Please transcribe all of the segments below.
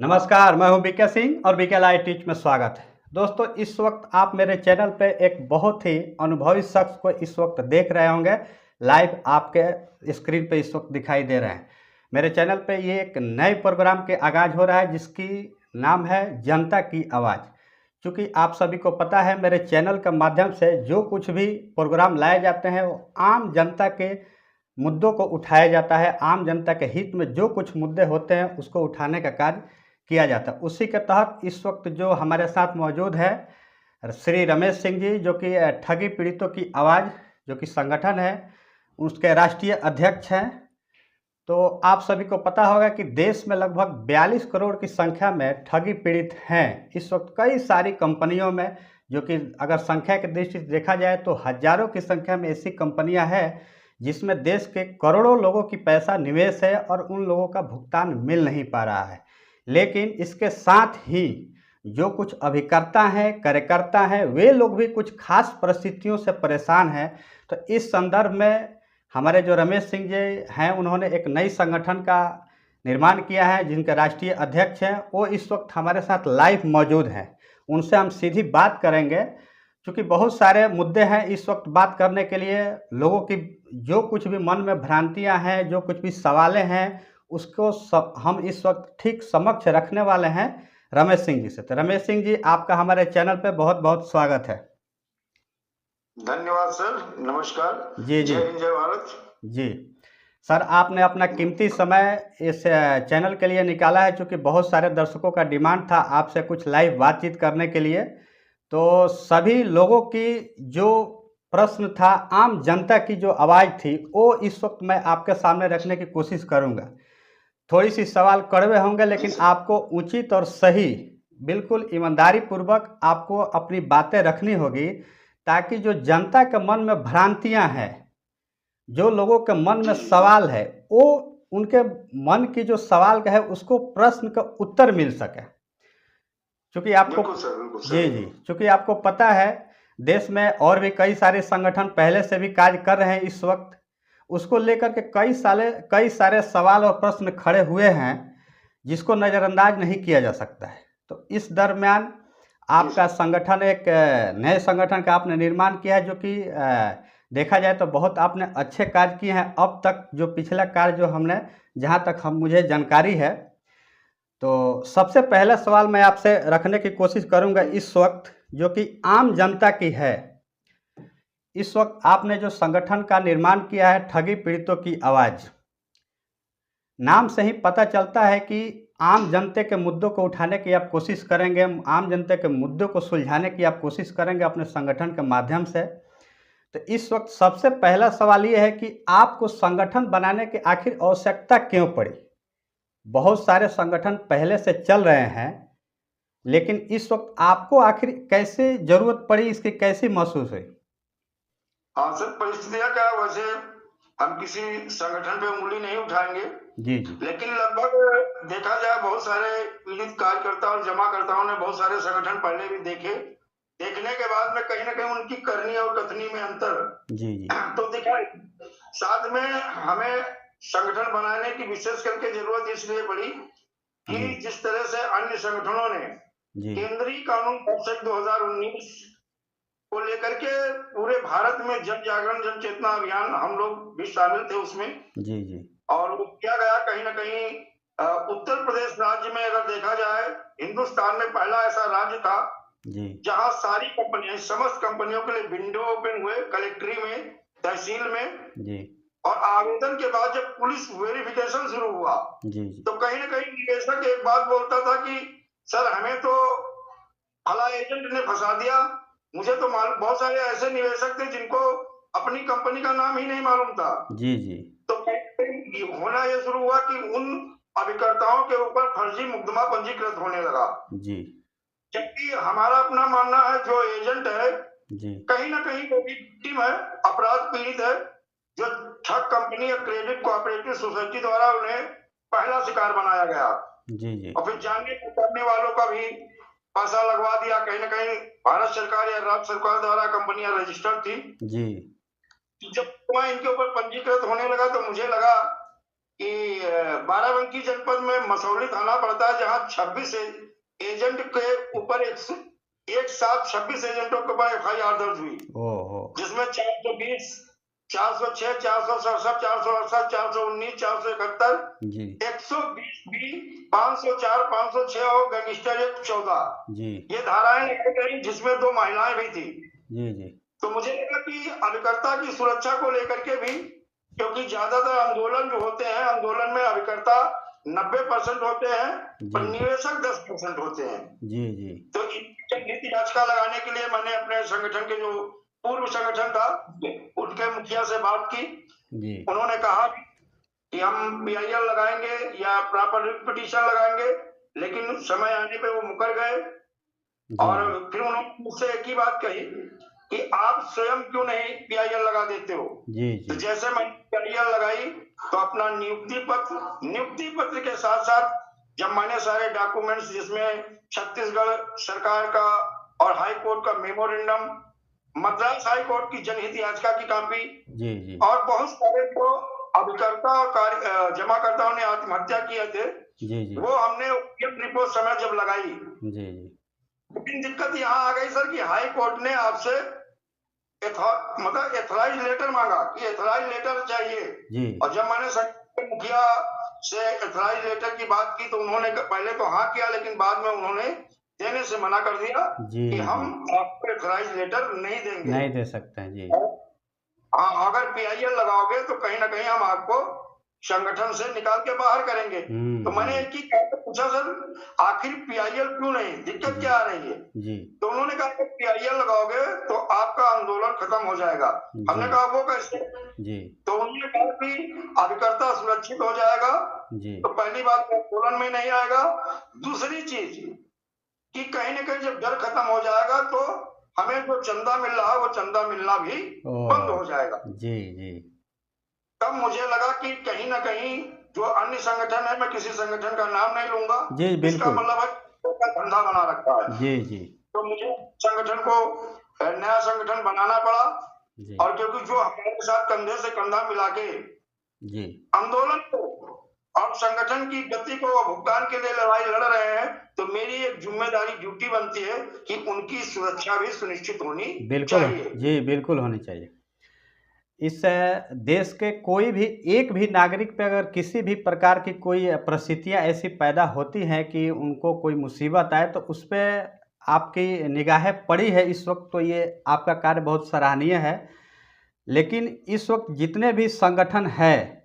नमस्कार, मैं हूं बीके सिंह और बीके लाइव टीच में स्वागत है। दोस्तों, इस वक्त आप मेरे चैनल पे एक बहुत ही अनुभवी शख्स को इस वक्त देख रहे होंगे। लाइव आपके स्क्रीन पे इस वक्त दिखाई दे रहे हैं। मेरे चैनल पे ये एक नए प्रोग्राम के आगाज़ हो रहा है जिसकी नाम है जनता की आवाज़। क्योंकि आप सभी को पता है, मेरे चैनल के माध्यम से जो कुछ भी प्रोग्राम लाए जाते हैं वो आम जनता के मुद्दों को उठाया जाता है। आम जनता के हित में जो कुछ मुद्दे होते हैं उसको उठाने का कार्य किया जाता है। उसी के तहत इस वक्त जो हमारे साथ मौजूद है श्री रमेश सिंह जी, जो कि ठगी पीड़ितों की आवाज़ जो कि संगठन है उसके राष्ट्रीय अध्यक्ष हैं। तो आप सभी को पता होगा कि देश में लगभग 42 करोड़ की संख्या में ठगी पीड़ित हैं इस वक्त कई सारी कंपनियों में, जो कि अगर संख्या की दृष्टि से देखा जाए तो हजारों की संख्या में ऐसी कंपनियां हैं जिसमें देश के करोड़ों लोगों की पैसा निवेश है और उन लोगों का भुगतान मिल नहीं पा रहा है। लेकिन इसके साथ ही जो कुछ अभिकर्ता हैं, कार्यकर्ता हैं, वे लोग भी कुछ खास परिस्थितियों से परेशान हैं। तो इस संदर्भ में हमारे जो रमेश सिंह जी हैं, उन्होंने एक नई संगठन का निर्माण किया है जिनके राष्ट्रीय अध्यक्ष हैं। वो इस वक्त हमारे साथ लाइव मौजूद हैं। उनसे हम सीधी बात करेंगे क्योंकि बहुत सारे मुद्दे हैं इस वक्त बात करने के लिए। लोगों की जो कुछ भी मन में भ्रांतियां हैं, जो कुछ भी सवालें हैं, उसको हम इस वक्त ठीक समक्ष रखने वाले हैं रमेश सिंह जी से। तो रमेश सिंह जी, आपका हमारे चैनल पे बहुत बहुत स्वागत है। धन्यवाद सर, नमस्कार। जी जी, जय हिंद, जय भारत। जी सर, आपने अपना कीमती समय इस चैनल के लिए निकाला है क्योंकि बहुत सारे दर्शकों का डिमांड था आपसे कुछ लाइव बातचीत करने के लिए। तो सभी लोगों की जो प्रश्न था, आम जनता की जो आवाज़ थी, वो इस वक्त मैं आपके सामने रखने की कोशिश करूंगा। थोड़ी सी सवाल कड़वे होंगे लेकिन आपको उचित और सही, बिल्कुल ईमानदारी पूर्वक आपको अपनी बातें रखनी होगी, ताकि जो जनता के मन में भ्रांतियां हैं, जो लोगों के मन में सवाल है, वो उनके मन की जो सवाल का है उसको प्रश्न का उत्तर मिल सके। क्योंकि आपको बिल्कुल सर, बिल्कुल जी सर। जी, क्योंकि आपको पता है देश में और भी कई सारे संगठन पहले से भी कार्य कर रहे हैं इस वक्त। उसको लेकर के कई सारे सवाल और प्रश्न खड़े हुए हैं जिसको नज़रअंदाज नहीं किया जा सकता है। तो इस दरमियान आपका संगठन एक नए संगठन का आपने निर्माण किया है, जो कि देखा जाए तो बहुत आपने अच्छे कार्य किए हैं अब तक। जो पिछला कार्य जो हमने, जहाँ तक मुझे जानकारी है, तो सबसे पहला सवाल मैं आपसे रखने की कोशिश करूंगा इस वक्त, जो कि आम जनता की है। इस वक्त आपने जो संगठन का निर्माण किया है ठगी पीड़ितों की आवाज़, नाम से ही पता चलता है कि आम जनता के मुद्दों को उठाने की आप कोशिश करेंगे, आम जनता के मुद्दों को सुलझाने की आप कोशिश करेंगे अपने संगठन के माध्यम से। तो इस वक्त सबसे पहला सवाल ये है कि आपको संगठन बनाने की आखिर आवश्यकता क्यों पड़ी? बहुत सारे संगठन पहले से चल रहे हैं, लेकिन इस वक्त आपको आखिर कैसे जरूरत पड़ी, इसकी कैसी महसूस हुई? हाँ सर, परिस्थितियां क्या, वैसे हम किसी संगठन पे उंगली नहीं उठाएंगे, जी जी, लेकिन लगभग देखा जाए बहुत सारे पीड़ित कार्यकर्ता और जमाकर्ताओं ने बहुत सारे संगठन पहले भी देखे। देखने के बाद में कहीं ना कहीं उनकी करनी और कथनी में अंतर जी जी, तो दिखा। साथ में हमें संगठन बनाने की विशेष करके जरूरत इसलिए पड़ी कि जी जिस तरह से अन्य संगठनों ने जी, केंद्रीय कानून परिषद 2019 को लेकर के पूरे भारत में जन जागरण जन चेतना अभियान, हम लोग भी शामिल थे उसमें। जी जी, और वो किया गया कहीं ना कहीं उत्तर प्रदेश राज्य में, अगर देखा जाए, हिंदुस्तान में पहला ऐसा राज्य था जी जहां सारी कंपनियां, समस्त कंपनियों के लिए विंडो ओपन हुए कलेक्ट्री में, तहसील में। जी, और आवेदन के बाद जब पुलिस वेरिफिकेशन शुरू हुआ जी जी, तो कहीं ना कहीं निवेशक एक बात बोलता था कि सर, हमें तो फला एजेंट ने फंसा दिया। मुझे तो मालूम, बहुत सारे ऐसे निवेशक थे जिनको अपनी कंपनी का नाम ही नहीं मालूम था। जी जी, तो कहीं होना यह शुरू हुआ कि उन अभिकर्ताओं के ऊपर फर्जी मुकदमा पंजीकृत होने लगा। जी जबकि हमारा अपना मानना है, जो एजेंट है जी, कहीं ना कहीं वो विक्टिम है, अपराध पीड़ित है, जो ठग कंपनी या क्रेडिट कोऑपरेटिव सोसाइटी द्वारा उन्हें पहला शिकार बनाया गया। जी जी, और फिर जानने पकड़ने वालों का भी पैसा लगवा दिया। कहीं ना कहीं भारत सरकार या राज्य सरकार द्वारा कंपनियां रजिस्टर्ड थी। जी, जब मैं इनके ऊपर पंजीकृत होने लगा तो मुझे लगा कि बाराबंकी जनपद में मसौली थाना पड़ता है, जहां 26 एजेंट के ऊपर एक साथ 26 एजेंटों के ऊपर FIR दर्ज हुई, जिसमें 420, 406, 467, 468, 419, 471, 120B, 504, 506 और गैंगस्टर एक्ट 14 ये धाराएं लगाई गई, जिसमें 2 महिलाएं भी थी। तो मुझे लगा कि अभिकर्ता की सुरक्षा को लेकर के भी, क्योंकि ज्यादातर आंदोलन जो होते हैं, आंदोलन में अभिकर्ता 90% होते हैं और निवेशक 10% होते हैं। तो नीति याचिका लगाने के लिए मैंने अपने संगठन के जो पूर्व संगठन था उनके मुखिया से बात की। उन्होंने कहा कि हम PIL लगाएंगे या प्रॉपर पिटीशन लगाएंगे, लेकिन समय आने पे वो मुकर गए। और फिर उन्होंने मुझसे एक ही बात कही कि आप स्वयं क्यों नहीं PIL लगा देते हो। तो जैसे मैंने PIL लगाई तो अपना नियुक्ति पत्र के साथ साथ जब मैंने सारे डॉक्यूमेंट्स, जिसमें छत्तीसगढ़ सरकार का और हाई कोर्ट का मेमोरेंडम, मद्रास हाई कोर्ट की जनहित याचिका की कॉपी और बहुत सारे जो अभिकर्ता और जमाकर्ताओं ने आत्महत्या किए थे, वो हमने रिपोर्ट समय जब लगाई। लेकिन दिक्कत यहाँ आ गई सर कि हाई कोर्ट ने आपसे मतलब एथराइज लेटर मांगा कि एथराइज लेटर चाहिए। और जब मैंने मुखिया से एथराइज लेटर की बात की तो उन्होंने पहले तो हाँ किया, लेकिन बाद में उन्होंने देने से मना कर दिया कि हम आपको एथराइज लेटर नहीं देंगे, नहीं दे सकते हैं जी। हाँ, अगर PIL लगाओगे तो कहीं ना कहीं हम आपको संगठन से निकाल के बाहर करेंगे। तो मैंने एक ही पूछा, सर आखिर PIL क्यों नहीं, दिक्कत क्या आ रही है? तो उन्होंने कहा कि PIL लगाओगे तो आपका आंदोलन खत्म हो जाएगा। हमने कहा वो कैसे? तो उन्होंने कहा कि अभिकर्ता सुरक्षित हो जाएगा, तो पहली बात आंदोलन में नहीं आएगा। दूसरी चीज कि कहीं ना कहीं जब डर खत्म हो जाएगा तो हमें जो चंदा मिल रहा है वो चंदा मिलना भी बंद हो जाएगा। तब मुझे लगा कि कहीं ना कहीं जो अन्य संगठन है, मैं किसी संगठन का नाम नहीं लूंगा, इसका मतलब है का धंधा बना रखा है। तो मुझे संगठन को नया संगठन बनाना पड़ा। और क्योंकि जो हमारे साथ कंधे से कंधा मिला के आंदोलन को और संगठन की गति को भुगतान के लिए लड़ाई लड़ रहे हैं, तो मेरी एक जिम्मेदारी ड्यूटी बनती है कि उनकी सुरक्षा भी सुनिश्चित होनी चाहिए। बिल्कुल होनी चाहिए। इस देश के कोई भी एक भी नागरिक पे अगर किसी भी प्रकार की कोई परिस्थितियां ऐसी पैदा होती हैं कि उनको कोई मुसीबत आए, तो उस पर आपकी निगाहें पड़ी है इस वक्त, तो ये आपका कार्य बहुत सराहनीय है। लेकिन इस वक्त जितने भी संगठन है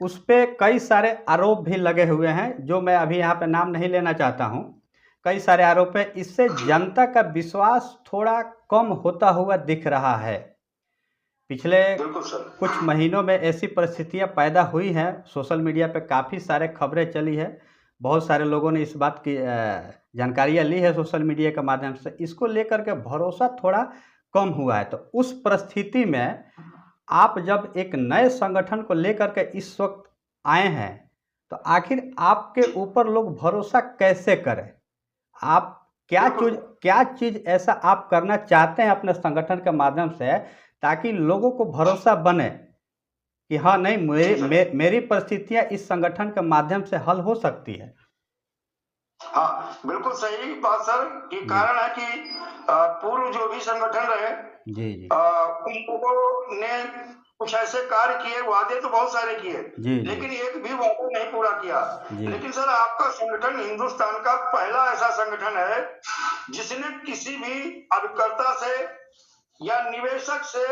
उस पर कई सारे आरोप भी लगे हुए हैं, जो मैं अभी यहाँ पे नाम नहीं लेना चाहता हूँ। कई सारे आरोप है, इससे जनता का विश्वास थोड़ा कम होता हुआ दिख रहा है। पिछले कुछ महीनों में ऐसी परिस्थितियां पैदा हुई हैं, सोशल मीडिया पे काफ़ी सारे खबरें चली है, बहुत सारे लोगों ने इस बात की जानकारियां ली है सोशल मीडिया के माध्यम से। इसको लेकर के भरोसा थोड़ा कम हुआ है। तो उस परिस्थिति में आप जब एक नए संगठन को लेकर के इस वक्त आए हैं, तो आखिर आपके ऊपर लोग भरोसा कैसे करें? आप क्या चीज़ ऐसा आप करना चाहते हैं अपने संगठन के माध्यम से, ताकि लोगों को भरोसा बने कि हाँ नहीं, मेरी परिस्थितियां इस संगठन के माध्यम से हल हो सकती है? हाँ, बिल्कुल सही बात सर। ये कारण है कि पूर्व जो भी संगठन रहे उन लोगों ने कुछ ऐसे कार्य किए, वादे तो बहुत सारे किए, लेकिन एक भी वादा नहीं पूरा किया। लेकिन सर आपका संगठन हिंदुस्तान का पहला ऐसा संगठन है जिसने किसी भी अभिकर्ता से या निवेशक से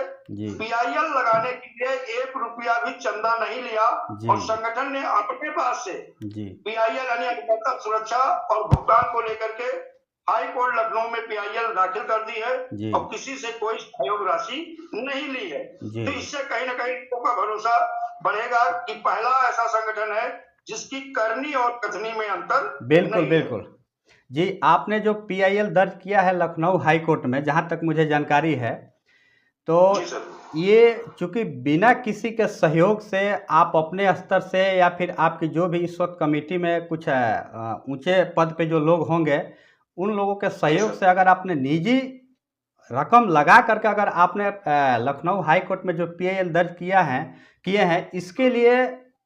PIL लगाने के लिए 1 रुपया भी चंदा नहीं लिया, और संगठन ने अपने पास से PIL यानी अभिकर्ता सुरक्षा और भुगतान को लेकर के हाई कोर्ट लखनऊ में PIL दाखिल कर दी है और किसी से कोई सहयोग राशि नहीं ली है। तो इससे कहीं ना कहीं लोगों का भरोसा बढ़ेगा कि पहला ऐसा संगठन है जिसकी करनी और कथनी में अंतर। बिल्कुल जी। आपने जो PIL दर्ज किया है लखनऊ हाई कोर्ट में, जहाँ तक मुझे जानकारी है, तो ये चूंकि बिना किसी के सहयोग से आप अपने स्तर से या फिर आपकी जो भी इस वक्त कमेटी में कुछ ऊंचे पद पे जो लोग होंगे, उन लोगों के सहयोग से अगर आपने निजी रकम लगा करके अगर आपने लखनऊ हाई कोर्ट में जो PIL दर्ज किए हैं, इसके लिए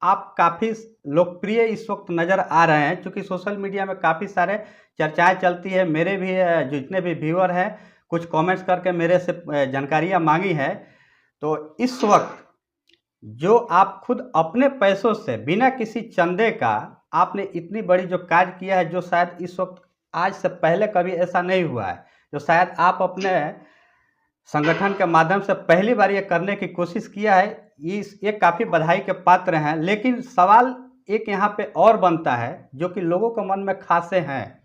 आप काफ़ी लोकप्रिय इस वक्त नज़र आ रहे हैं, क्योंकि सोशल मीडिया में काफ़ी सारे चर्चाएं चलती है। मेरे भी जितने भी व्यूअर हैं कुछ कमेंट्स करके मेरे से जानकारियां मांगी है। तो इस वक्त जो आप खुद अपने पैसों से बिना किसी चंदे का आपने इतनी बड़ी जो कार्य किया है, जो शायद इस वक्त आज से पहले कभी ऐसा नहीं हुआ है, जो शायद आप अपने संगठन के माध्यम से पहली बार ये करने की कोशिश किया है, ये काफ़ी बधाई के पात्र हैं। लेकिन सवाल एक यहाँ पे और बनता है जो कि लोगों के मन में खासे हैं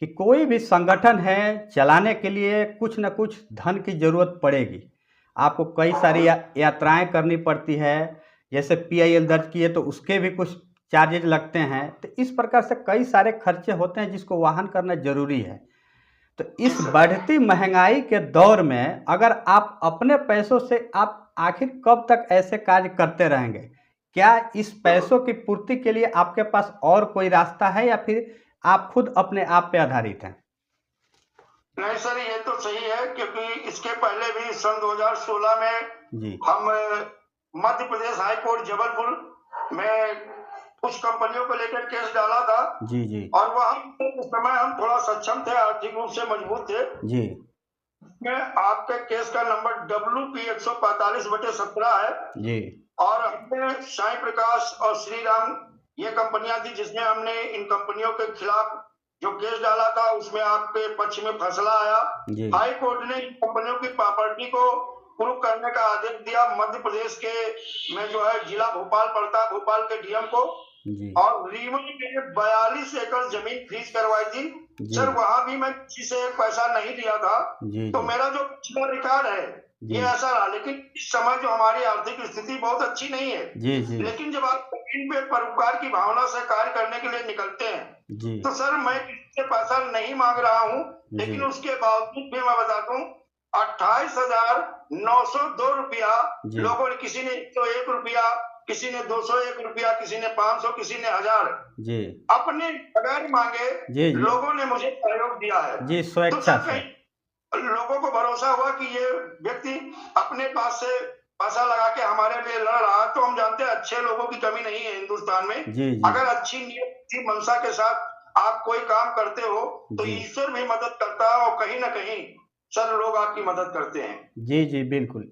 कि कोई भी संगठन है चलाने के लिए कुछ न कुछ धन की ज़रूरत पड़ेगी। आपको कई सारी यात्राएं करनी पड़ती है, जैसे PIL दर्ज किए तो उसके भी कुछ चार्जेज लगते हैं। तो इस प्रकार से कई सारे खर्चे होते हैं जिसको वहन करना जरूरी है। तो इस बढ़ती महंगाई के दौर में अगर आप अपने पैसों से आप आखिर कब तक ऐसे कार्य करते रहेंगे? क्या इस पैसों की पूर्ति के लिए आपके पास और कोई रास्ता है या फिर आप खुद अपने आप पे आधारित हैं? नहीं सर, ये तो सही है, क्योंकि इसके पहले भी सन 2016 में जी हम मध्य प्रदेश हाई कोर्ट जबलपुर में कुछ कंपनियों को लेकर केस डाला था। जी और वह उस समय हम थोड़ा सक्षम थे, आर्थिक रूप से मजबूत थे। जी में आपके केस का नंबर WP 145/17 है जी और हमने साई प्रकाश और श्री राम ये कंपनियां थी जिसमें हमने इन कंपनियों के खिलाफ जो केस डाला था उसमें आपके पक्ष में फैसला आया। जी हाई कोर्ट ने इन कंपनियों की प्रॉपर्टी को प्रूव करने का आदेश दिया। मध्य प्रदेश के में जो है जिला भोपाल पड़ता है, भोपाल के DM को, जी और रीवा के 42 एकड़ जमीन फ्रीज करवाई थी। जी सर वहां भी मैं किसी से पैसा नहीं लिया था। जी तो मेरा जो पिछला रिकॉर्ड है ये ऐसा रहा। लेकिन इस समय जो हमारी आर्थिक स्थिति बहुत अच्छी नहीं है, जी जी लेकिन जब आप जमीन पे परोपकार की भावना से कार्य करने के लिए निकलते हैं जी तो सर मैं किसी से पैसा नहीं मांग रहा हूँ, लेकिन उसके बावजूद भी मैं बता दूं 28,902 रुपया जी लोगों ने, किसी ने 101 रुपया, किसी ने 201 रुपया, किसी ने 500, किसी ने 1000, जी अपने बगैर मांगे जी जी लोगों ने मुझे सहयोग दिया है। जी तो स्वेच्छा सर से। कहीं लोगों को भरोसा हुआ कि ये व्यक्ति अपने पास से पैसा लगा के हमारे लिए लड़ रहा है। तो हम जानते हैं अच्छे लोगों की कमी नहीं है हिंदुस्तान में। जी जी अगर अच्छी नीयत, अच्छी मंशा के साथ आप कोई काम करते हो तो जी ईश्वर भी मदद करता है और कहीं ना कहीं सर लोग आपकी मदद करते हैं। जी जी बिल्कुल।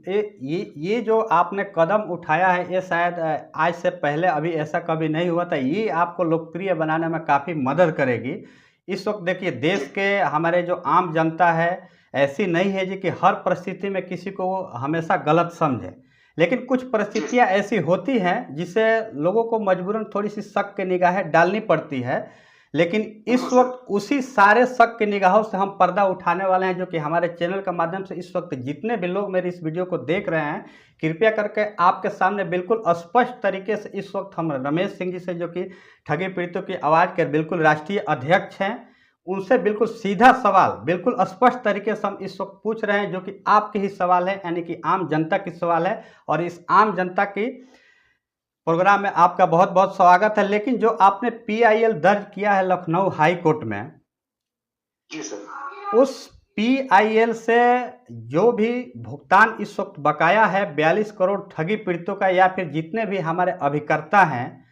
ये जो आपने कदम उठाया है ये शायद आज से पहले अभी ऐसा कभी नहीं हुआ था। ये आपको लोकप्रिय बनाने में काफ़ी मदद करेगी। इस वक्त देखिए देश के हमारे जो आम जनता है ऐसी नहीं है जी कि हर परिस्थिति में किसी को वो हमेशा गलत समझे, लेकिन कुछ परिस्थितियां ऐसी होती हैं जिसे लोगों को मजबूरन थोड़ी सी शक की निगाहें डालनी पड़ती है। लेकिन इस वक्त उसी सारे शक की निगाहों से हम पर्दा उठाने वाले हैं, जो कि हमारे चैनल के माध्यम से इस वक्त जितने भी लोग मेरी इस वीडियो को देख रहे हैं, कृपया करके आपके सामने बिल्कुल स्पष्ट तरीके से इस वक्त हम रमेश सिंह जी से, जो कि ठगी पीड़ितों की आवाज़ के बिल्कुल राष्ट्रीय अध्यक्ष हैं, उनसे बिल्कुल सीधा सवाल बिल्कुल स्पष्ट तरीके से हम इस वक्त पूछ रहे हैं, जो कि आपके ही सवाल है, यानी कि आम जनता की सवाल है। और इस आम जनता की प्रोग्राम में आपका बहुत बहुत स्वागत है। लेकिन जो आपने PIL दर्ज किया है लखनऊ हाई कोर्ट में, जी सर, उस PIL से जो भी भुगतान इस वक्त बकाया है 42 करोड़ ठगी पीड़ितों का, या फिर जितने भी हमारे अभिकर्ता हैं,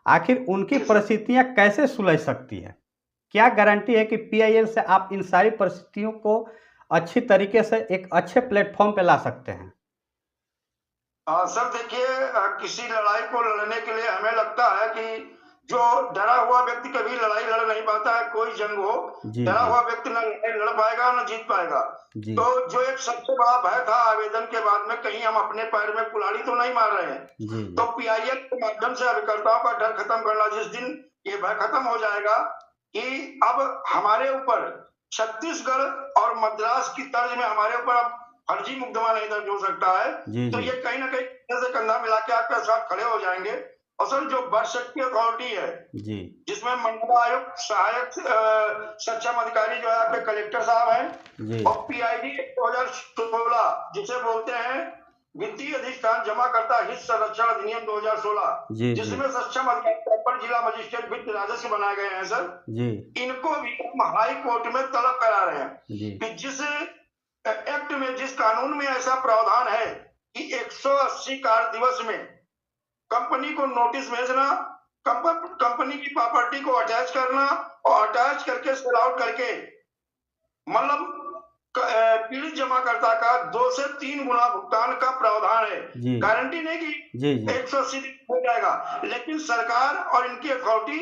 आखिर उनकी परिस्थितियां कैसे सुलझ सकती है? क्या गारंटी है कि PIL से आप इन सारी परिस्थितियों को अच्छी तरीके से एक अच्छे प्लेटफॉर्म पे ला सकते हैं? सर देखिए, किसी लड़ाई को लड़ने के लिए हमें लगता है कि जो डरा हुआ व्यक्ति कभी लड़ाई लड़ नहीं पाता है। कोई जंग हो, जी डरा जी हुआ व्यक्ति न लड़ पाएगा न जीत पाएगा। जी तो जो एक सबसे बड़ा भय था आवेदन के बाद में, कहीं हम अपने पैर में कुल्हाड़ी तो नहीं मार रहे हैं। जी तो PIL के माध्यम से अभिकर्ताओं का डर खत्म करना, जिस दिन ये भय खत्म हो जाएगा कि अब हमारे ऊपर छत्तीसगढ़ और मद्रास की तर्ज में हमारे ऊपर अब फर्जी मुकदमा नहीं दर्ज हो सकता है। जी तो जी ये कहीं ना कहीं कंधे से कंधा मिला के आपके साथ खड़े हो जाएंगे। और सर जो बर्थ सेफ्टी अथॉरिटी है, जी जिसमें मंडल आयुक्त, सहायक सक्षम अधिकारी जो है आपके कलेक्टर साहब हैं, जी और PID 2016 जिसे बोलते हैं वित्तीय अधिष्ठान जमाकर्ता हित संरक्षण अधिनियम 2016, जी जी जिसमें सक्षम अधिकारी अपर जिला मजिस्ट्रेट वित्त राजस्व बनाए गए हैं सर, जी इनको भी हम हाई कोर्ट में तलब करा रहे हैं जी कि जिस एक्ट में, जिस कानून में ऐसा प्रावधान है कि 180 कार्य दिवस में कंपनी को नोटिस भेजना, कंपनी की प्रॉपर्टी को अटैच करना और अटैच करके सेल आउट करके मतलब पीड़ित जमाकर्ता का 2 से 3 गुना भुगतान का प्रावधान है। जी गारंटी नहीं कि जी जी 180 दिन हो जाएगा, लेकिन सरकार और इनकी अथॉरिटी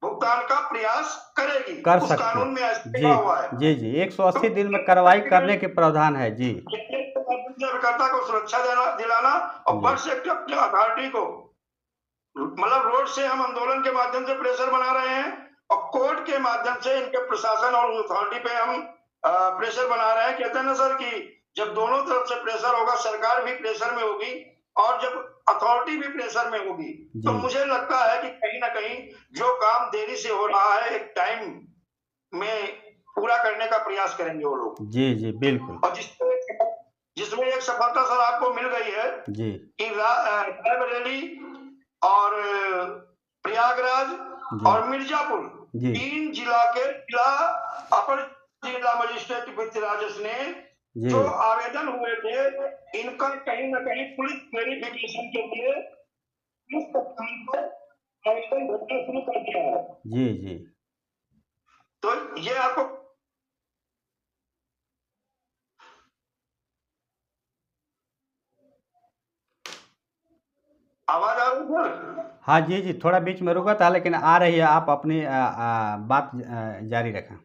भुगतान का प्रयास करेगी, कर उस सकती कानून में है। ऐसा जी लिखा हुआ है। जी जी 180 दिन में कार्रवाई करने के प्रावधान है। जी जमाकर्ता को सुरक्षा दिलाना और जी बर्थ सेक्टर अथॉरिटी को मतलब रोड से हम आंदोलन के माध्यम से प्रेशर बना रहे हैं और कोर्ट के माध्यम से इनके प्रशासन और अथॉरिटी पे हम प्रेशर बना रहे हैं। कहते हैं ना सर कि जब दोनों तरफ से प्रेशर होगा, सरकार भी प्रेशर में होगी और जब अथॉरिटी भी प्रेशर में होगी, तो जी मुझे लगता है कि कहीं ना कहीं जो काम देरी से हो रहा है एक टाइम में पूरा करने का प्रयास करेंगे वो लोग। जी जी बिल्कुल। और जिसमें एक सफलता सर आपको मिल गई है जी कि रायबरेली और प्रयागराज जी और मिर्जापुर जी 3 जिला के अपर जिला मजिस्ट्रेट वित्त राजस्व ने जी जो आवेदन हुए थे, इनका कहीं ना कहीं पुलिस वेरिफिकेशन के लिए पुलिस कप्तान को आवेदन भरना शुरू कर दिया है। जी जी तो ये आपको आवाज आ रही है? हाँ जी जी थोड़ा बीच में रुका था, लेकिन आ रही है। आप अपनी बात जारी रखें।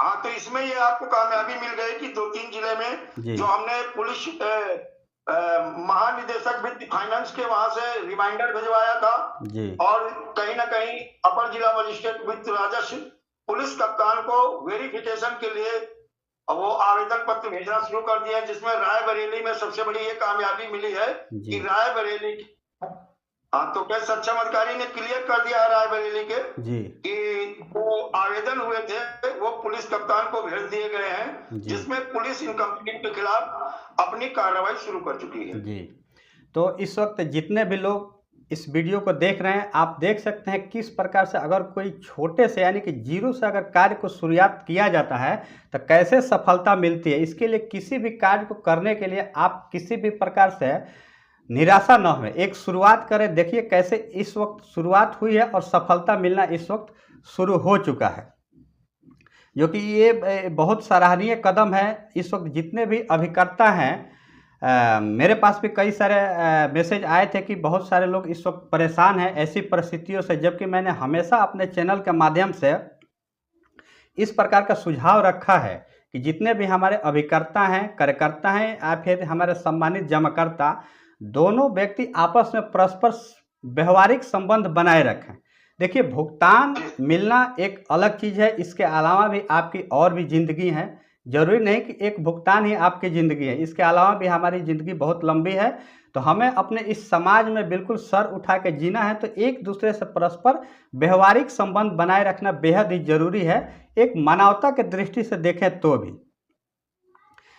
हाँ, तो इसमें ये आपको कामयाबी मिल गई कि 2-3 जिले में जी जो हमने पुलिस महानिदेशक वित्त फाइनेंस के वहां से रिमाइंडर भिजवाया था जी और कहीं ना कहीं अपर जिला मजिस्ट्रेट वित्त राजस्व पुलिस कप्तान को वेरिफिकेशन के लिए वो आवेदन पत्र भेजना शुरू कर दिया, जिसमें रायबरेली में सबसे बड़ी ये कामयाबी मिली है जी कि रायबरेली हाँ, तो क्या सक्षम अधिकारी ने क्लियर कर दिया है रायबरेली के जी कि वो आवेदन हुए थे वो पुलिस कप्तान को भेज दिए गए हैं, जी जिसमें पुलिस इन कंपनी के खिलाफ अपनी कार्रवाई शुरू कर चुकी है। जी। तो इस वक्त जितने भी लोग इस वीडियो को देख रहे हैं, आप देख सकते हैं किस प्रकार से अगर कोई छोटे से यानी कि जीरो से अगर कार्य को शुरुआत किया जाता है तो कैसे सफलता मिलती है। इसके लिए किसी भी कार्य को करने के लिए आप किसी भी प्रकार से निराशा न हो, एक शुरुआत करें। देखिए कैसे इस वक्त शुरुआत हुई है और सफलता मिलना इस वक्त शुरू हो चुका है, जो कि ये बहुत सराहनीय कदम है। इस वक्त जितने भी अभिकर्ता हैं, मेरे पास भी कई सारे मैसेज आए थे कि बहुत सारे लोग इस वक्त परेशान हैं ऐसी परिस्थितियों से, जबकि मैंने हमेशा अपने चैनल के माध्यम से इस प्रकार का सुझाव रखा है कि जितने भी हमारे अभिकर्ता हैं, कार्यकर्ता हैं या फिर हमारे सम्मानित जमाकर्ता, दोनों व्यक्ति आपस में परस्पर व्यवहारिक संबंध बनाए रखें। देखिए भुगतान मिलना एक अलग चीज़ है, इसके अलावा भी आपकी और भी ज़िंदगी है। जरूरी नहीं कि एक भुगतान ही आपकी ज़िंदगी है, इसके अलावा भी हमारी ज़िंदगी बहुत लंबी है। तो हमें अपने इस समाज में बिल्कुल सर उठा के जीना है, तो एक दूसरे से परस्पर व्यवहारिक संबंध बनाए रखना बेहद ही जरूरी है, एक मानवता के दृष्टि से देखें तो भी।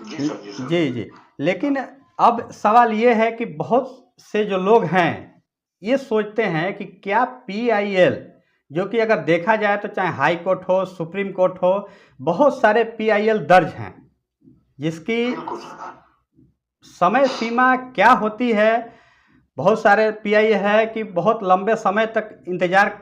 जी जी। लेकिन अब सवाल ये है कि बहुत से जो लोग हैं ये सोचते हैं कि क्या PIL, जो कि अगर देखा जाए तो चाहे हाई कोर्ट हो, सुप्रीम कोर्ट हो, बहुत सारे PIL दर्ज हैं, जिसकी समय सीमा क्या होती है। बहुत सारे PIL है कि बहुत लंबे समय तक इंतज़ार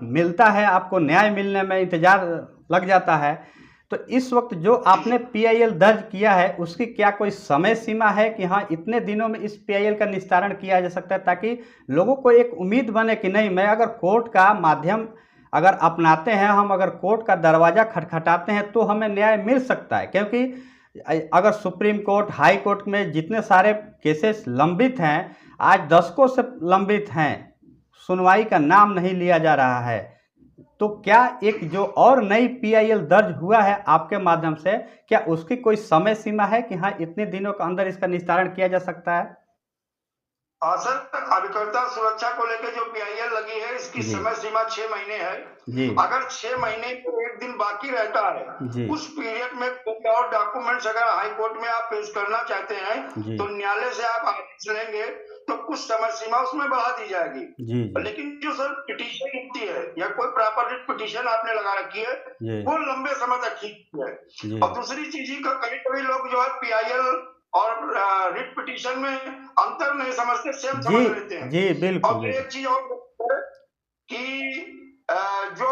मिलता है, आपको न्याय मिलने में इंतज़ार लग जाता है। तो इस वक्त जो आपने PIL दर्ज किया है उसकी क्या कोई समय सीमा है कि हाँ इतने दिनों में इस PIL का निस्तारण किया जा सकता है, ताकि लोगों को एक उम्मीद बने कि नहीं, मैं अगर कोर्ट का माध्यम अगर अपनाते हैं, हम अगर कोर्ट का दरवाज़ा खटखटाते हैं तो हमें न्याय मिल सकता है। क्योंकि अगर सुप्रीम कोर्ट, हाई कोर्ट में जितने सारे केसेस लंबित हैं, आज दशकों से लंबित हैं, सुनवाई का नाम नहीं लिया जा रहा है, तो क्या एक जो और नई PIL दर्ज हुआ है आपके माध्यम से, क्या उसकी कोई समय सीमा है कि हाँ इतने दिनों के अंदर इसका निस्तारण किया जा सकता है? सर, अभिकर्ता सुरक्षा को लेकर जो PIL लगी है इसकी समय सीमा 6 महीने है जी। अगर 6 महीने को 1 दिन बाकी रहता है जी। उस पीरियड में कोई और डॉक्यूमेंट्स अगर हाई कोर्ट में आप पेश करना चाहते हैं तो न्यायालय से आप आदेश लेंगे तो कुछ समय सीमा उसमें बढ़ा दी जाएगी। जी। लेकिन जो सर पिटीशन होती है या कोई प्रॉपर पिटीशन आपने लगा रखी है वो लंबे समय तक खींचती है। और दूसरी चीज का कभी कभी लोग जो है PIL और रिट पिटीशन में अंतर नहीं समझते, सेम जी समझ लेते हैं। जी, बिल्कुल और एक बिल्कुल। चीज और कि जो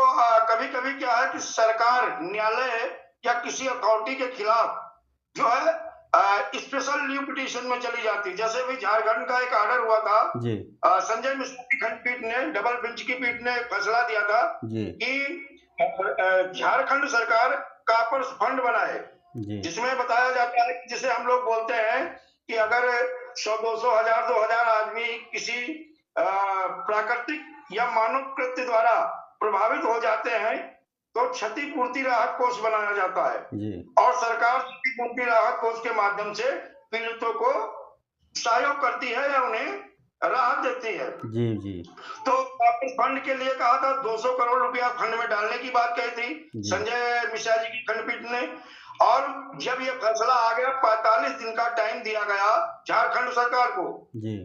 कभी कभी क्या है कि सरकार न्यायालय या किसी अथॉरिटी के खिलाफ जो है स्पेशल लीव पिटीशन में चली जाती है। जैसे भी झारखंड का एक ऑर्डर हुआ था, जी संजय मिश्रा की खंडपीठ ने, डबल बेंच की पीठ ने फैसला दिया था जी कि झारखंड सरकार कापर्स फंड बनाए, जी जिसमें बताया जाता है कि जिसे हम लोग बोलते हैं कि अगर 100, 200, 1000, 2000 आदमी किसी प्राकृतिक या मानव कृत्य द्वारा प्रभावित हो जाते हैं तो क्षतिपूर्ति राहत कोष बनाया जाता है जी और सरकार क्षतिपूर्ति राहत कोष के माध्यम से पीड़ितों को सहयोग करती है या उन्हें राहत देती है। जी जी तो वापस फंड के लिए कहा था, 200 करोड़ रुपया फंड में डालने की बात कही थी जी संजय मिश्रा जी की खंडपीठ ने। और जब ये फैसला आ गया, 45 दिन का टाइम दिया गया झारखंड सरकार को, जी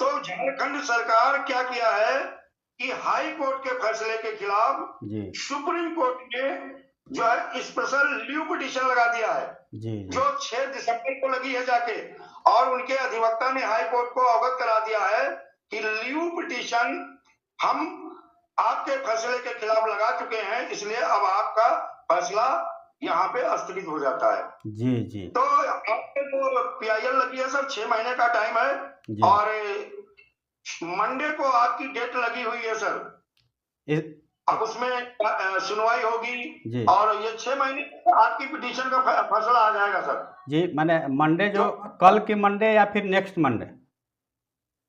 तो झारखंड सरकार क्या किया है कि हाई कोर्ट के फैसले के खिलाफ जी सुप्रीम कोर्ट ने जो है स्पेशल लीव पिटीशन लगा दिया है, जी जो 6 दिसंबर को लगी है जाके। और उनके अधिवक्ता ने हाई कोर्ट को अवगत करा दिया है कि लीव पिटीशन हम आपके फैसले के खिलाफ लगा चुके हैं, इसलिए अब आपका फैसला यहाँ पे स्थगित हो जाता है। जी जी तो आपके जो पीआईएल लगी है सर, 6 महीने का टाइम है जी और मंडे को आपकी डेट लगी हुई है सर। इस अब उसमें सुनवाई होगी जी और ये 6 महीने आपकी पिटीशन का फैसला आ जाएगा सर। जी, माने मंडे जो जो कल की मंडे या फिर next Monday?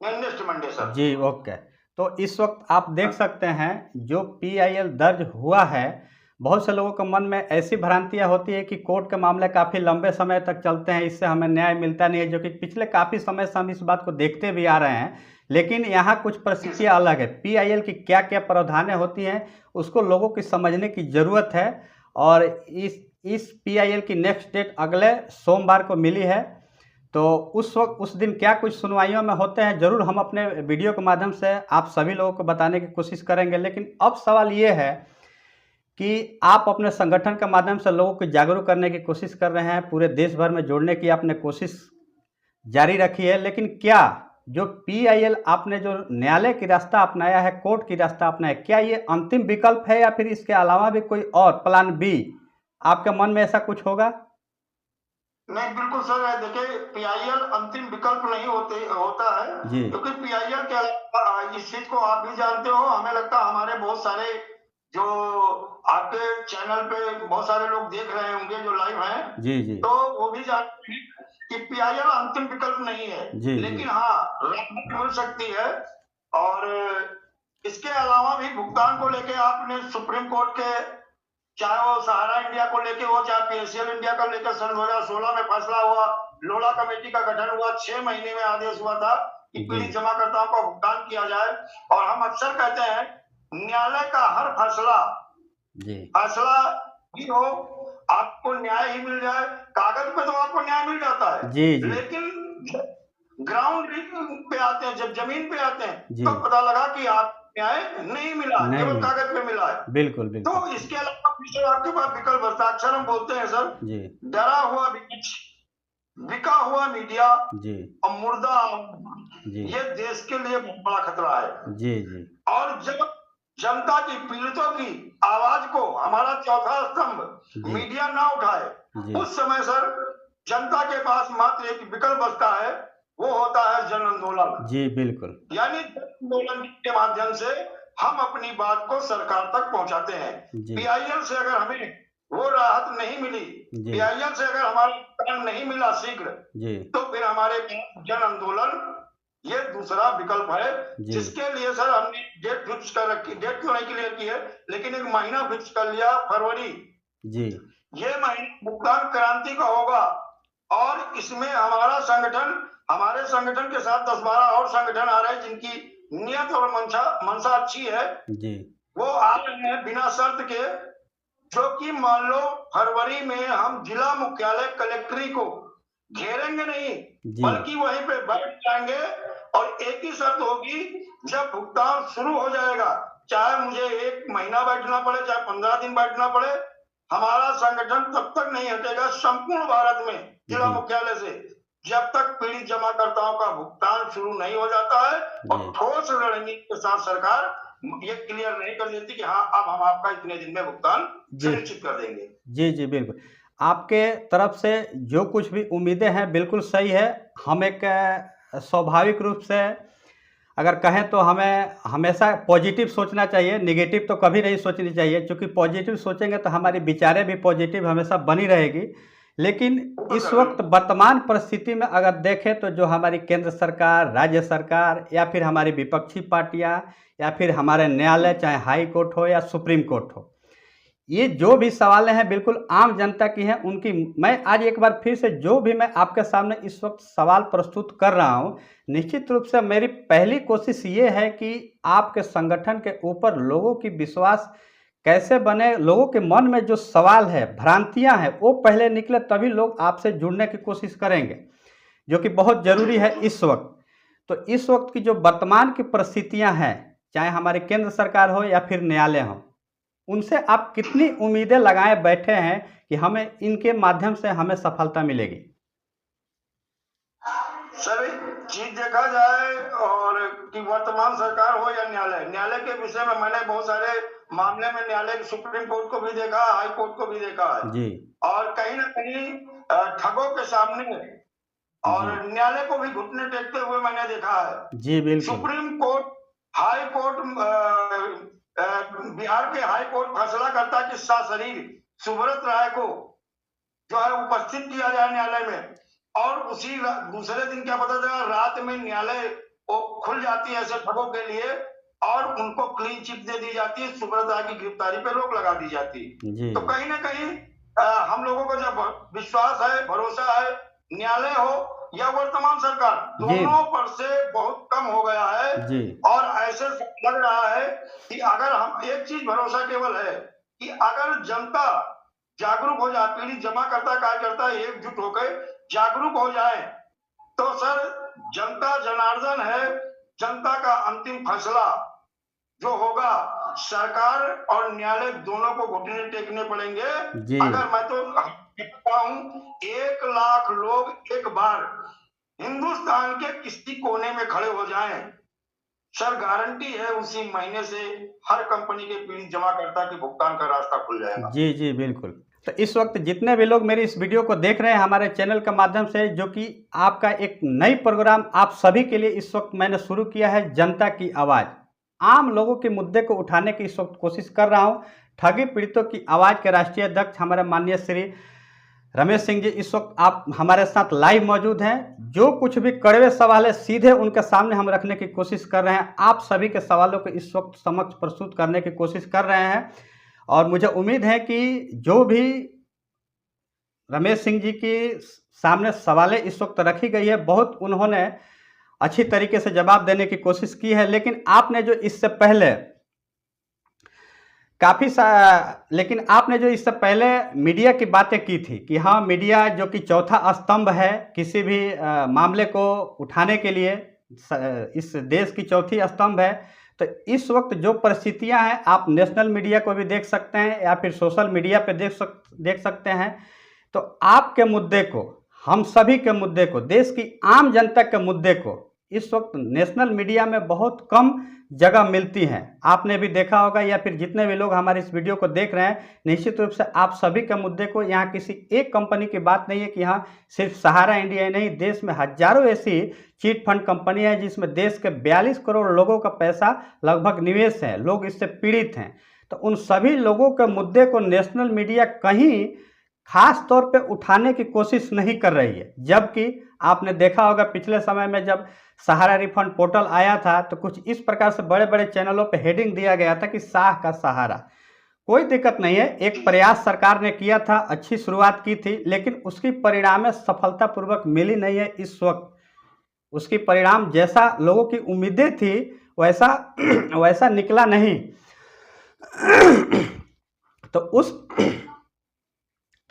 Next Monday sir. जी, ओके। तो इस वक्त आप देख सकते हैं जो पीआईएल दर्ज हुआ है, बहुत से लोगों के मन में ऐसी भ्रांतियां होती है कि कोर्ट के मामले काफ़ी लंबे समय तक चलते हैं, इससे हमें न्याय मिलता नहीं है, जो कि पिछले काफ़ी समय से हम इस बात को देखते भी आ रहे हैं। लेकिन यहाँ कुछ परिस्थितियाँ अलग है। पीआईएल की क्या क्या प्रावधानें होती हैं, उसको लोगों की समझने की ज़रूरत है। और इस पीआईएल की नेक्स्ट डेट अगले सोमवार को मिली है। तो उस वक्त उस दिन क्या कुछ सुनवाइयों में होते हैं, ज़रूर हम अपने वीडियो के माध्यम से आप सभी लोगों को बताने की कोशिश करेंगे। लेकिन अब सवाल ये है कि आप अपने संगठन के माध्यम से लोगों को जागरूक करने की कोशिश कर रहे हैं, पूरे देश भर में जोड़ने की आपने कोशिश जारी रखी है। लेकिन क्या जो पीआईएल आपने जो न्यायालय की रास्ता अपनाया है, कोर्ट की रास्ता अपनाया है, क्या ये अंतिम विकल्प है या फिर इसके अलावा भी कोई और प्लान बी आपके मन में ऐसा कुछ होगा? नहीं, बिल्कुल सर। देखिए, पीआईएल अंतिम विकल्प नहीं होता है, जी क्योंकि पीआईएल के अलावा इस चीज को आप भी जानते हो, हमें लगता है हमारे बहुत सारे जो आपके चैनल पे बहुत सारे लोग देख रहे होंगे जो लाइव हैं, जी जी तो वो भी जानते हैं कि पीआईएल अंतिम विकल्प नहीं है। जी जी लेकिन हाँ, राहत मिल सकती है। और इसके अलावा भी भुगतान को लेके आपने सुप्रीम कोर्ट के, चाहे वो सहारा इंडिया को लेके हो, चाहे पीएसएल इंडिया को लेकर सन 2016 में फैसला हुआ, लोला कमेटी का गठन हुआ, 6 महीने में आदेश हुआ था कि जी पीड़ित जमाकर्ताओं का भुगतान किया जाए। और हम अक्सर कहते हैं न्यायालय का हर जी फैसला ही हो, आपको न्याय ही मिल जाए। कागज पे तो आपको न्याय मिल जाता है, जी जी लेकिन ग्राउंड पे आते हैं, जब जमीन पे आते हैं, जी तो पता लगा कि आप न्याय नहीं मिला, नहीं केवल मिला। कागज पे मिला है। बिल्कुल तो बिल्कुल इसके अलावा फिर सर आपके पास विकल्प हस्ताक्षर हम बोलते हैं सर, जी डरा हुआ बीच, बिका हुआ मीडिया जी और मुर्दा जी ये देश के लिए बहुत बड़ा खतरा है। जी जी और जब जनता की, पीड़ितों की आवाज को हमारा चौथा स्तंभ जी मीडिया ना उठाए, जी उस समय सर जनता के पास मात्र एक विकल्प बचता है, वो होता है जन आंदोलन। जी बिल्कुल यानी जन आंदोलन के माध्यम से हम अपनी बात को सरकार तक पहुंचाते हैं। जी पीआईएल से अगर हमें वो राहत नहीं मिली, जी पीआईएल से अगर हमारा भुगतान नहीं मिला शीघ्र, जी तो फिर हमारे पास जन आंदोलन ये दूसरा विकल्प है, जी जिसके लिए सर हमने डेट फिक्स कर रखी। डेट तो नहीं क्लियर की है, लेकिन एक महीना फिक्स कर लिया, फरवरी। जी ये महीना भुगतान क्रांति का होगा और इसमें हमारे संगठन के साथ 10-12 और संगठन आ रहे हैं जिनकी नियत और मंशा अच्छी है। जी वो आ रहे हैं बिना शर्त के, जो कि मान लो फरवरी में हम जिला मुख्यालय कलेक्ट्री को घेरेंगे नहीं, जी बल्कि वहीं पे बैठ जाएंगे और एक ही शर्त होगी, जब भुगतान शुरू हो जाएगा, चाहे मुझे 1 महीना बैठना पड़े, चाहे 15 दिन बैठना पड़े, हमारा संगठन तब तक नहीं हटेगा संपूर्ण भारत में जिला जी मुख्यालय से, जब तक पीड़ित जमाकर्ताओं का भुगतान शुरू नहीं हो जाता है और ठोस रणनीति के साथ सरकार ये क्लियर नहीं कर देती कि हाँ अब हम आपका इतने दिन में भुगतान सुनिश्चित कर देंगे। जी जी बिल्कुल, आपके तरफ से जो कुछ भी उम्मीदें हैं बिल्कुल सही है। हम एक स्वाभाविक रूप से अगर कहें तो हमें हमेशा पॉजिटिव सोचना चाहिए, नेगेटिव तो कभी नहीं सोचनी चाहिए, क्योंकि पॉजिटिव सोचेंगे तो हमारी विचारें भी पॉजिटिव हमेशा बनी रहेगी। लेकिन इस वक्त वर्तमान परिस्थिति में अगर देखें तो जो हमारी केंद्र सरकार, राज्य सरकार या फिर हमारी विपक्षी पार्टियां या फिर हमारे न्यायालय, चाहे हाई कोर्ट हो या सुप्रीम कोर्ट हो, ये जो भी सवालें हैं बिल्कुल आम जनता की हैं। उनकी मैं आज एक बार फिर से जो भी मैं आपके सामने इस वक्त सवाल प्रस्तुत कर रहा हूं, निश्चित रूप से मेरी पहली कोशिश ये है कि आपके संगठन के ऊपर लोगों की विश्वास कैसे बने, लोगों के मन में जो सवाल है, भ्रांतियां हैं, वो पहले निकले, तभी लोग आपसे जुड़ने की कोशिश करेंगे, जो कि बहुत ज़रूरी है इस वक्त। तो इस वक्त की जो वर्तमान की परिस्थितियां हैं, चाहे हमारी केंद्र सरकार हो या फिर न्यायालय हो, उनसे आप कितनी उम्मीदें लगाए बैठे हैं कि हमें इनके माध्यम से हमें सफलता मिलेगी? सभी चीज देखा जाए और कि वर्तमान सरकार हो या न्यायालय, न्यायालय के विषय में मैंने बहुत सारे मामले में न्यायालय सुप्रीम कोर्ट को भी देखा, हाई कोर्ट को भी देखा है जी। और कहीं ना कहीं ठगों के सामने और न्यायालय को भी घुटने टेकते हुए मैंने देखा है। जी बिल्कुल। Supreme court, high court, Bihar के हाई कोर्ट फैसला करता कि सशरीर सुब्रत राय को जो है उपस्थित किया जाए न्यायालय में, और उसी दूसरे दिन क्या पता चला, रात में न्यायालय खुल जाती है ऐसे ठगों के लिए और उनको क्लीन चिट दे दी जाती है, सुब्रत राय की गिरफ्तारी पे रोक लगा दी जाती है। तो कहीं ना कहीं हम लोगों को जब विश्वास है, भरोसा है, न्यायालय हो या वर्तमान सरकार, दोनों पर से बहुत कम हो गया है। और ऐसे लग रहा है कि अगर हम एक चीज भरोसा केवल है कि अगर जनता जागरूक हो जाए, पीड़ित जमाकर्ता कार्यकर्ता एकजुट होकर जागरूक हो जाए, तो सर जनता जनार्दन है, जनता का अंतिम फैसला जो होगा सरकार और न्यायालय दोनों को घुटने टेकने पड़ेंगे। अगर मैं तो कहता हूं 1 लाख लोग एक बार हिंदुस्तान के किसी कोने में खड़े हो जाएं, सर गारंटी है उसी महीने से हर कंपनी के पीड़ित जमाकर्ता के भुगतान का रास्ता खुल जाएगा। जी जी बिल्कुल। तो इस वक्त जितने भी लोग मेरी इस वीडियो को देख रहे हैं हमारे चैनल के माध्यम से, जो कि आपका एक नई प्रोग्राम आप सभी के लिए इस वक्त मैंने शुरू किया है, जनता की आवाज़। आम लोगों के मुद्दे को उठाने की इस वक्त कोशिश कर रहा हूं। ठगी पीड़ितों की आवाज़ के राष्ट्रीय अध्यक्ष हमारे माननीय श्री रमेश सिंह जी इस वक्त आप हमारे साथ लाइव मौजूद हैं। जो कुछ भी कड़वे सवाल है सीधे उनके सामने हम रखने की कोशिश कर रहे हैं। आप सभी के सवालों को इस वक्त समक्ष प्रस्तुत करने की कोशिश कर रहे हैं और मुझे उम्मीद है कि जो भी रमेश सिंह जी के सामने सवालें इस वक्त रखी गई है, बहुत उन्होंने अच्छी तरीके से जवाब देने की कोशिश की है। लेकिन आपने जो इससे पहले मीडिया की बातें की थी कि हाँ, मीडिया जो कि चौथा स्तंभ है किसी भी मामले को उठाने के लिए, इस देश की चौथी स्तंभ है। तो इस वक्त जो परिस्थितियां हैं, आप नेशनल मीडिया को भी देख सकते हैं या फिर सोशल मीडिया पे देख सकते हैं। तो आपके मुद्दे को, हम सभी के मुद्दे को, देश की आम जनता के मुद्दे को इस वक्त नेशनल मीडिया में बहुत कम जगह मिलती है। आपने भी देखा होगा या फिर जितने भी लोग हमारे इस वीडियो को देख रहे हैं, निश्चित रूप से आप सभी के मुद्दे को, यहाँ किसी एक कंपनी की बात नहीं है कि यहाँ सिर्फ सहारा इंडिया ही नहीं, देश में हजारों ऐसी चीट फंड कंपनी है जिसमें देश के 42 करोड़ लोगों का पैसा लगभग निवेश है, लोग इससे पीड़ित हैं। तो उन सभी लोगों के मुद्दे को नेशनल मीडिया कहीं खास तौर पे उठाने की कोशिश नहीं कर रही है। जबकि आपने देखा होगा पिछले समय में जब सहारा रिफंड पोर्टल आया था तो कुछ इस प्रकार से बड़े बड़े चैनलों पे हेडिंग दिया गया था कि शाह का सहारा। कोई दिक्कत नहीं है, एक प्रयास सरकार ने किया था, अच्छी शुरुआत की थी, लेकिन उसकी परिणाम सफलतापूर्वक मिली नहीं है। इस वक्त उसकी परिणाम जैसा लोगों की उम्मीदें थी वैसा निकला नहीं। तो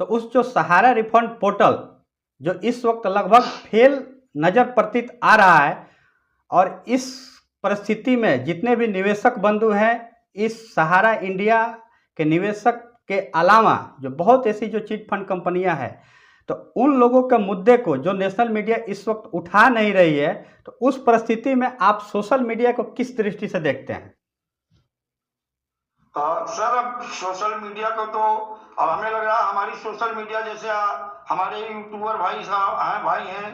उस जो सहारा रिफंड पोर्टल जो इस वक्त लगभग फेल नज़र प्रतीत आ रहा है, और इस परिस्थिति में जितने भी निवेशक बंधु हैं, इस सहारा इंडिया के निवेशक के अलावा जो बहुत ऐसी जो चिट फंड कंपनियां हैं, तो उन लोगों के मुद्दे को जो नेशनल मीडिया इस वक्त उठा नहीं रही है, तो उस परिस्थिति में आप सोशल मीडिया को किस दृष्टि से देखते हैं? सर अब सोशल मीडिया को तो अब हमें लग रहा है हमारी सोशल मीडिया जैसे हमारे यूट्यूबर भाई साहब हैं, भाई हैं,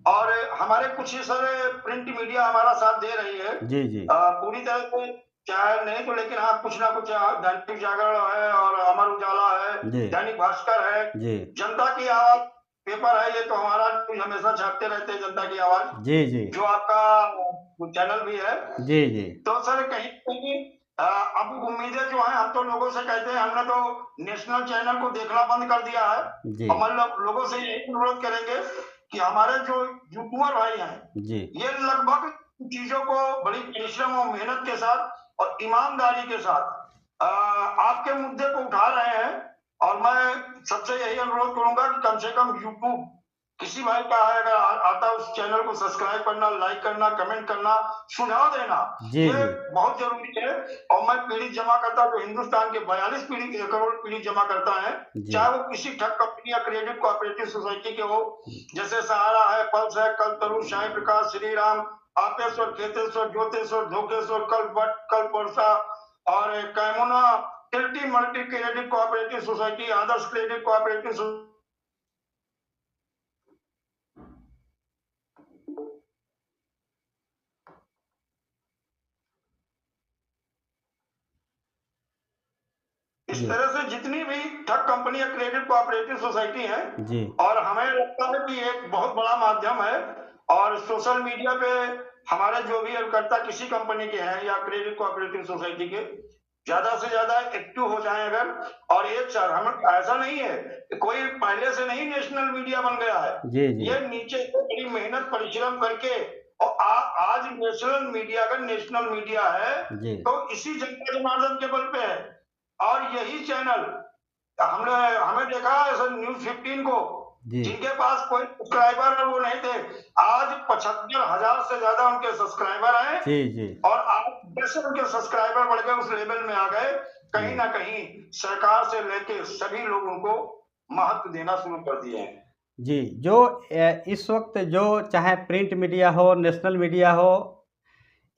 और हमारे कुछ ही सारे प्रिंट मीडिया हमारा साथ दे रही है। जी जी पूरी तरह से चाहे नहीं तो, लेकिन हाँ कुछ ना कुछ दैनिक जागरण है और अमर उजाला है, जी दैनिक भास्कर है, जी जनता की आवाज पेपर है, ये तो हमारा न्यूज़ हमेशा छापते रहते हैं, जनता की आवाज, जी जी जो आपका चैनल भी है। जी जी तो सर कहीं कहीं अब उम्मीदें जो है, हम तो लोगों से कहते हैं, हमने तो नेशनल चैनल को देखना बंद कर दिया है। जी हम लोगों से यही अनुरोध करेंगे कि हमारे जो यूट्यूबर भाई हैं, जी ये लगभग चीजों को बड़ी परिश्रम और मेहनत के साथ और ईमानदारी के साथ आपके मुद्दे को उठा रहे हैं। और मैं सबसे यही अनुरोध करूंगा कि कम से कम यूट्यूब किसी भाई का है अगर आता उस चैनल को सब्सक्राइब करना, लाइक करना, कमेंट करना, सुझाव देना, जी ये जी बहुत जरूरी है। और मैं पीड़ित जमा करता जो हिंदुस्तान के 42 करोड़ पीड़ित जमा करता है, जी चाहे वो किसी ठग कंपनी या क्रेडिट कोऑपरेटिव सोसाइटी के हो, जैसे सहारा है, पल्स है, कल्पतरु, साई प्रकाश, श्री राम, आपेश्वर, खेतेश्वर, ज्योतेश्वर, धोखेश्वर, कल परसा और कैमुना, टिल्टी मल्टी क्रेडिट कोऑपरेटिव सोसाइटी, आदर्श क्रेडिट कोऑपरेटिव। इस जी तरह से जितनी भी ठग कंपनी या क्रेडिट कोऑपरेटिव सोसाइटी है, जी और हमें लगता है कि एक बहुत बड़ा माध्यम है। और सोशल मीडिया पे हमारे जो भी अभिकर्ता किसी कंपनी के हैं या क्रेडिट कोऑपरेटिव सोसाइटी के, ज्यादा से ज्यादा एक्टिव हो जाएं अगर। और एक सर हम ऐसा नहीं है कि कोई पहले से नहीं नेशनल मीडिया बन गया है, जी जी ये नीचे से बड़ी मेहनत परिश्रम करके, और आज नेशनल मीडिया अगर नेशनल मीडिया है जी तो इसी जनता जनार्दन के बल पे है। और यही चैनल हमें देखा है सर, न्यूज 15 को, जी जिनके पास कोई सब्सक्राइबर वो नहीं थे, आज 75,000 से ज्यादा उनके सब्सक्राइबर हैं। जी जी और आज जैसे उनके सब्सक्राइबर बढ़ गए, उस लेवल में आ गए, कहीं ना कहीं सरकार से लेके सभी लोग उनको महत्व देना शुरू कर दिए हैं। जी जो इस वक्त जो चाहे प्रिंट मीडिया हो, नेशनल मीडिया हो,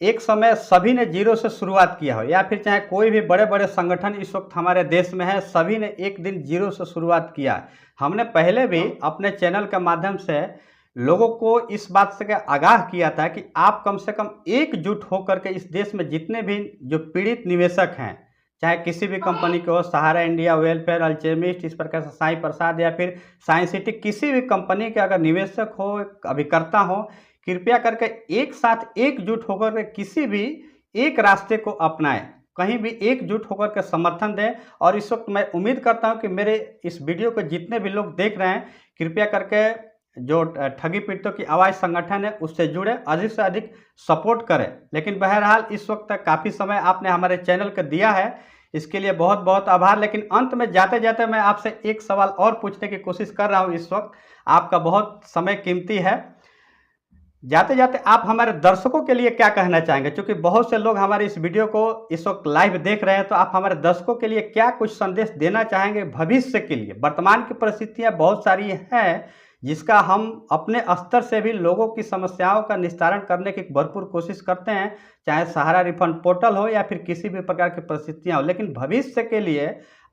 एक समय सभी ने जीरो से शुरुआत किया हो, या फिर चाहे कोई भी बड़े बड़े संगठन इस वक्त हमारे देश में है, सभी ने एक दिन जीरो से शुरुआत किया। हमने पहले भी अपने चैनल के माध्यम से लोगों को इस बात से आगाह किया था कि आप कम से कम एकजुट होकर के इस देश में जितने भी जो पीड़ित निवेशक हैं, चाहे किसी भी कंपनी के हो, सहारा इंडिया, वेलफेयर, अल्चेमिस्ट, इस प्रकार से साई प्रसाद या फिर साइंस सिटी, किसी भी कंपनी के अगर निवेशक हो, अभिकर्ता हो, कृपया करके एक साथ एकजुट होकर के किसी भी एक रास्ते को अपनाएं, कहीं भी एकजुट होकर के समर्थन दें। और इस वक्त मैं उम्मीद करता हूं कि मेरे इस वीडियो को जितने भी लोग देख रहे हैं, कृपया करके जो ठगी पीड़ितों की आवाज़ संगठन है उससे जुड़े, अधिक से अधिक सपोर्ट करें। लेकिन बहरहाल इस वक्त काफ़ी समय आपने हमारे चैनल को दिया है, इसके लिए बहुत बहुत आभार। लेकिन अंत में जाते जाते मैं आपसे एक सवाल और पूछने की कोशिश कर रहा हूं, इस वक्त आपका बहुत समय कीमती है। जाते जाते आप हमारे दर्शकों के लिए क्या कहना चाहेंगे? क्योंकि बहुत से लोग हमारे इस वीडियो को इस वक्त लाइव देख रहे हैं, तो आप हमारे दर्शकों के लिए क्या कुछ संदेश देना चाहेंगे भविष्य के लिए? वर्तमान की परिस्थितियां बहुत सारी हैं, जिसका हम अपने स्तर से भी लोगों की समस्याओं का निस्तारण करने की भरपूर कोशिश करते हैं, चाहे सहारा रिफंड पोर्टल हो या फिर किसी भी प्रकार की परिस्थितियां हो। लेकिन भविष्य के लिए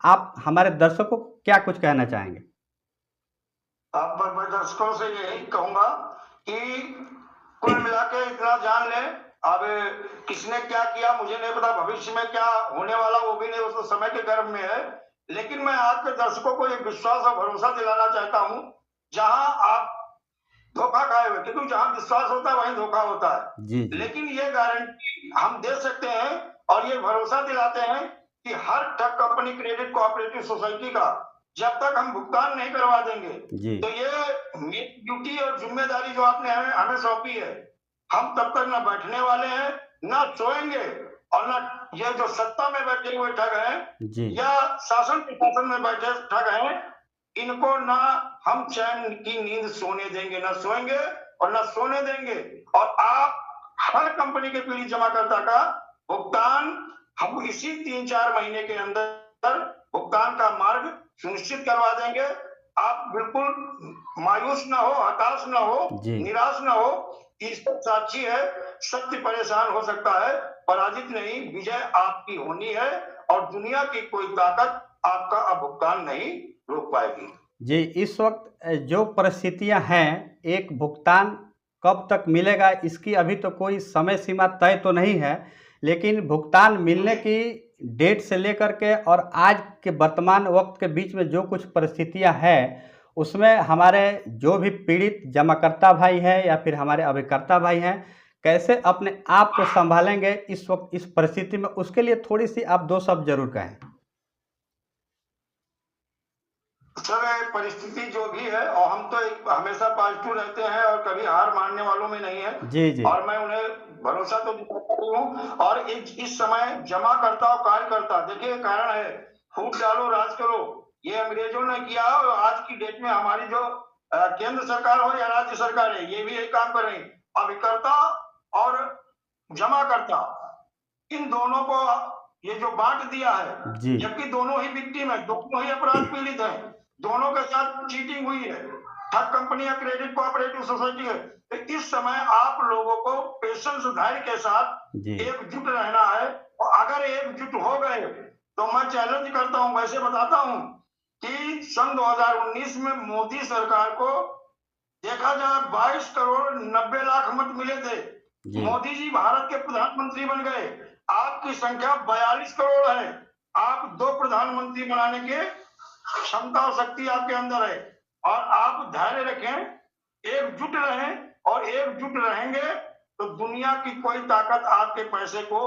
आप हमारे दर्शकों को क्या कुछ कहना चाहेंगे? अब मैं दर्शकों से यही कहूंगा कि कुल मिला के इतना जान लें, अब किसने क्या किया मुझे नहीं पता, भविष्य में क्या होने वाला वो भी नहीं, उसको समय के गर्भ में है। लेकिन मैं आज के दर्शकों को एक विश्वास और भरोसा दिलाना चाहता हूं, जहां आप धोखा खाए हुए, क्योंकि जहां विश्वास होता है वहीं धोखा होता है। जी जी लेकिन ये गारंटी हम दे सकते हैं और ये भरोसा दिलाते हैं कि हर ठग कंपनी, क्रेडिट कोऑपरेटिव सोसाइटी का जब तक हम भुगतान नहीं करवा देंगे, जी तो ये ड्यूटी और जिम्मेदारी जो आपने हमें सौंपी है, हम तब तक न बैठने वाले हैं, न सोएंगे, और न ये जो सत्ता में बैठे हुए ठग हैं जी या शासन प्रशासन में बैठे ठग हैं, इनको ना हम चैन की नींद सोने देंगे, ना सोएंगे और ना सोने देंगे। और आप हर कंपनी के पीड़ित जमाकर्ता का भुगतान हम इसी 3-4 महीने के अंदर भुगतान का मार्ग सुनिश्चित करवा देंगे। आप बिल्कुल मायूस ना हो, हताश ना हो, जी निराश ना हो। ईश्वर साक्षी है, सत्य परेशान हो सकता है, पराजित नहीं, विजय आपकी होनी है। और दुनिया की कोई ताकत आपका अब भुगतान नहीं रोक पाएगी। जी, इस वक्त जो परिस्थितियां हैं, एक भुगतान कब तक मिलेगा इसकी अभी तो कोई समय सीमा तय तो नहीं है, लेकिन भुगतान मिलने की डेट से लेकर के और आज के वर्तमान वक्त के बीच में जो कुछ परिस्थितियां हैं, उसमें हमारे जो भी पीड़ित जमाकर्ता भाई हैं या फिर हमारे अभिकर्ता भाई हैं, कैसे अपने आप को संभालेंगे इस वक्त इस परिस्थिति में, उसके लिए थोड़ी सी आप दो शब्द जरूर कहें। सर परिस्थिति जो भी है, और हम तो हमेशा पॉजिटिव रहते हैं और कभी हार मानने वालों में नहीं है। जी जी और मैं उन्हें भरोसा तो दिलाता ही हूँ। और इस समय जमा करता और कार्यकर्ता, देखिए कारण है, फूट डालो राज करो, ये अंग्रेजों ने किया और आज की डेट में हमारी जो केंद्र सरकार हो या राज्य सरकार है, ये भी यही काम कर रही है। अभिकर्ता और जमा करता, इन दोनों को ये जो बांट दिया है, जी जबकि दोनों ही विक्टिम है, दोनों ही अपराध पीड़ित हैं, दोनों के साथ चीटिंग हुई है, ठग कंपनी या क्रेडिट कोऑपरेटिव सोसाइटी है। तो इस समय आप लोगों को पेशेंस, धैर्य के साथ जी एकजुट रहना है। और अगर एकजुट हो गए तो मैं चैलेंज करता हूं, वैसे बताता हूं कि सन 2019 में मोदी सरकार को देखा जाए 22 करोड़ 90 लाख मत मिले थे। जी मोदी जी भारत के प्रधानमंत्री बन गए। आपकी संख्या 42 करोड़ है। आप दो प्रधानमंत्री बनाने के क्षमता और शक्ति आपके अंदर है। और आप धैर्य रखें, एकजुट रहें, और एकजुट रहेंगे तो दुनिया की कोई ताकत आपके पैसे को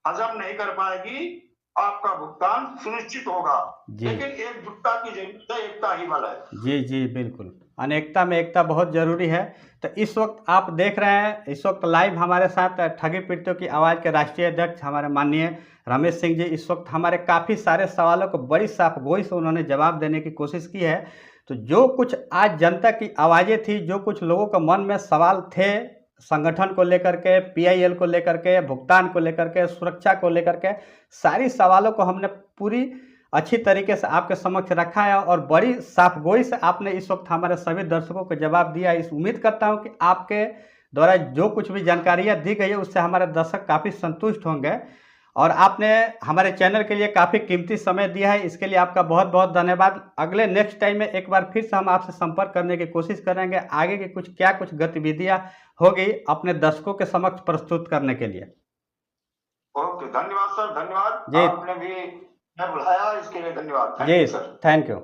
हजम नहीं कर पाएगी। आपका भुगतान सुनिश्चित होगा। जी लेकिन एकजुटता की जरूरत है, एकता ही बल है। जी जी बिल्कुल, अनेकता में एकता बहुत ज़रूरी है। तो इस वक्त आप देख रहे हैं, इस वक्त लाइव हमारे साथ ठगी पीड़ितों की आवाज़ के राष्ट्रीय अध्यक्ष हमारे माननीय रमेश सिंह जी इस वक्त हमारे काफ़ी सारे सवालों को बड़ी साफगोई से उन्होंने जवाब देने की कोशिश की है। तो जो कुछ आज जनता की आवाज़ें थी, जो कुछ लोगों के मन में सवाल थे, संगठन को लेकर के, पीआईएल को लेकर के, भुगतान को लेकर के, सुरक्षा को लेकर के, सारी सवालों को हमने पूरी अच्छी तरीके से आपके समक्ष रखा है और बड़ी साफगोई से आपने इस वक्त हमारे सभी दर्शकों को जवाब दिया। इस उम्मीद करता हूं कि आपके द्वारा जो कुछ भी जानकारियां दी गई है उससे हमारे दर्शक काफ़ी संतुष्ट होंगे और आपने हमारे चैनल के लिए काफ़ी कीमती समय दिया है, इसके लिए आपका बहुत बहुत धन्यवाद। अगले नेक्स्ट टाइम में एक बार फिर से हम आपसे संपर्क करने की कोशिश करेंगे, आगे की कुछ गतिविधियाँ होगी अपने दर्शकों के समक्ष प्रस्तुत करने के लिए। ओके, धन्यवाद सर, धन्यवाद। जी आपने भी मैं बुलाया, इसके लिए धन्यवाद। थैंक जी यू सर। Thank you.